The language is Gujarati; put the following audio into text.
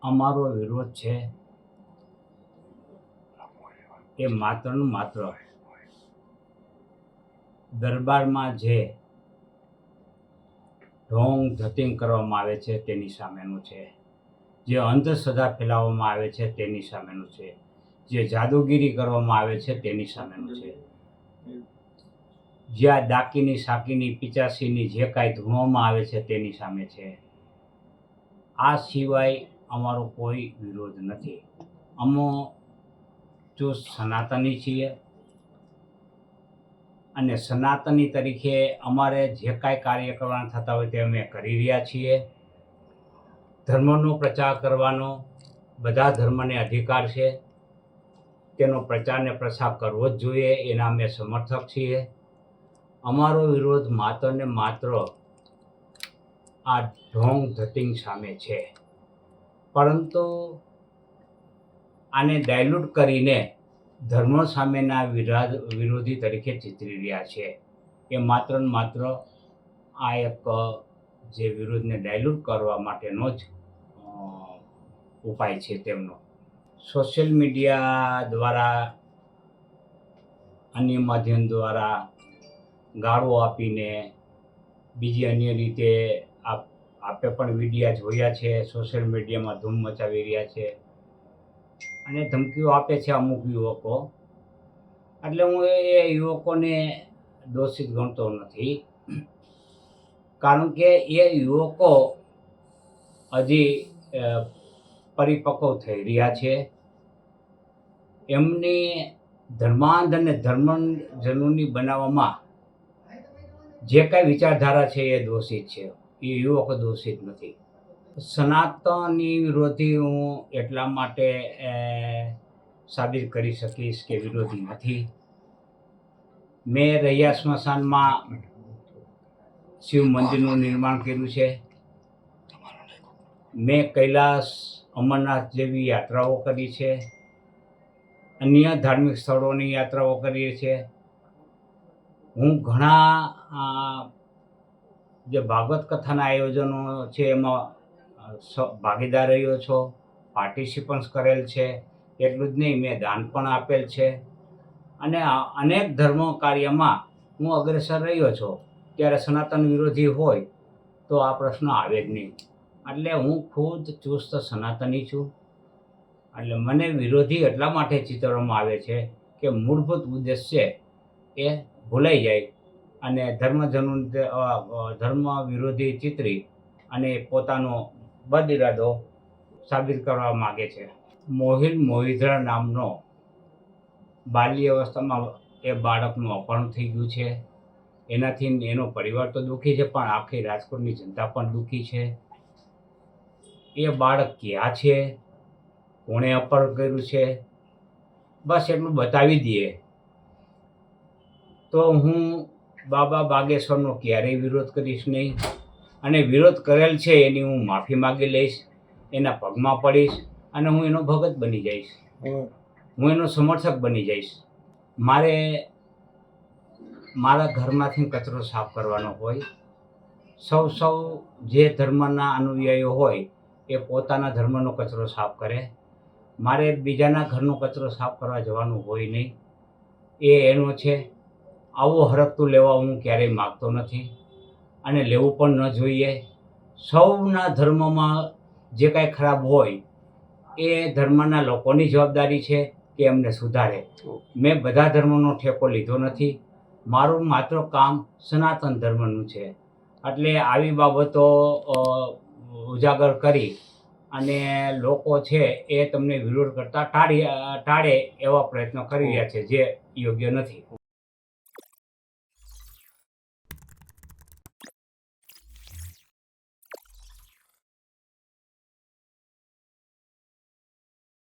અમારો વિરોધ છે એ માત્ર ને માત્ર દરબારમાં જે ઢોંગ ધતિંગ કરવામાં આવે છે તેની સામેનું છે, જે અંધશ્રદ્ધા ફેલાવવામાં આવે છે તેની સામેનું છે, જે જાદુગીરી કરવામાં આવે છે તેની સામેનું છે, જ્યાં દાકીની સાકીની પિચાસીની જે કાંઈ ધૂણવામાં આવે છે તેની સામે છે. આ સિવાય અમારો કોઈ વિરોધ નથી. અમે ચુસ્ત સનાતની છીએ અને સનાતની તરીકે અમારે જે કાંઈ કાર્ય કરવાના થતા હોય તે અમે કરી રહ્યા છીએ. ધર્મનો પ્રચાર કરવાનો બધા ધર્મને અધિકાર છે, તેનો પ્રચાર ને પ્રસાર કરવો જ જોઈએ, એના અમે સમર્થક છીએ. અમારો વિરોધ માત્ર ને માત્ર આ ઢોંગ ધતિંગ સામે છે, પરંતુ આને ડાયલ્યુટ કરીને ધર્મ સામેના વિરોધી તરીકે ચિતરી રહ્યા છે. એ માત્ર ને માત્ર આ એક જે વિરોધને ડાયલ્યુટ કરવા માટેનો જ ઉપાય છે તેમનો. સોશિયલ મીડિયા દ્વારા, અન્ય માધ્યમ દ્વારા ગાળો આપીને, બીજી અન્ય રીતે આપે પણ વિડીયા જોયા છે, સોશિયલ મીડિયામાં ધૂમ મચાવી રહ્યા છે અને ધમકીઓ આપે છે અમુક યુવકો. એટલે હું એ યુવકોને દોષિત ગણતો નથી, કારણ કે એ યુવકો હજી પરિપક્વ થઈ રહ્યા છે. એમની ધર્માંધ અને ધર્મજનોની બનાવવામાં જે કાંઈ વિચારધારા છે એ દોષિત છે, એ યુવકો દોષિત નથી. સનાતની વિરોધી હું એટલા માટે સાબિત કરી શકીશ કે વિરોધી નથી. મેં રૈયા સ્મશાનમાં શિવ મંદિરનું નિર્માણ કર્યું છે. મેં કૈલાસ અમરનાથ જેવી યાત્રાઓ કરી છે, અન્ય ધાર્મિક સ્થળોની યાત્રાઓ કરી છે. હું ઘણા જે ભાગવત કથાના આયોજનો છે એમાં ભાગીદાર રહ્યો છો, પાર્ટિસિપન્સ કરેલ છે. એટલું જ નહીં, મેં દાન પણ આપેલ છે અને અનેક ધર્મ કાર્યમાં હું અગ્રેસર રહ્યો છું. ત્યારે સનાતન વિરોધી હોય તો આ પ્રશ્ન આવે જ નહીં. એટલે હું ખુદ ચુસ્ત સનાતની છું. એટલે મને વિરોધી એટલા માટે ચિતરવામાં આવે છે કે મૂળભૂત ઉદ્દેશ્ય એ ભૂલાઈ જાય અને ધર્મ વિરોધી ચિતરી અને પોતાનો બદ ઇરાદો સાબિત કરવા માગે છે. મોહિલ મોહિદ્રા નામનો બાલ્ય અવસ્થામાં એ બાળકનું અપહરણ થઈ ગયું છે. એનાથી એનો પરિવાર તો દુઃખી છે, પણ આખી રાજકોટની જનતા પણ દુઃખી છે. એ બાળક ક્યાં છે, કોણે અપહરણ કર્યું છે, બસ એટલું બતાવી દઈએ તો હું બાબા બાગેશ્વરનો ક્યારેય વિરોધ કરીશ નહીં. અને વિરોધ કરેલ છે એની હું માફી માગી લઈશ, એના પગમાં પડીશ અને હું એનો ભગત બની જઈશ, હું એનો સમર્થક બની જઈશ. મારે મારા ઘરમાંથી કચરો સાફ કરવાનો હોય. સૌ જે ધર્મના અનુયાયીઓ હોય એ પોતાના ધર્મનો કચરો સાફ કરે. મારે બીજાના ઘરનો કચરો સાફ કરવા જવાનું હોય નહીં, એ એનો છે. આવો હરકતું લેવા હું ક્યારેય માગતો નથી અને લેવું પણ ન જોઈએ. સૌના ધર્મમાં જે કાંઈ ખરાબ હોય એ ધર્મના લોકોની જવાબદારી છે કે એમને સુધારે. મેં બધા ધર્મનો ઠેકો લીધો નથી. મારું માત્ર કામ સનાતન ધર્મનું છે. એટલે આવી બાબતો ઉજાગર કરી અને લોકો છે એ તમને વિરોધ કરતા ટાળે એવા પ્રયત્નો કરી રહ્યા છે, જે યોગ્ય નથી.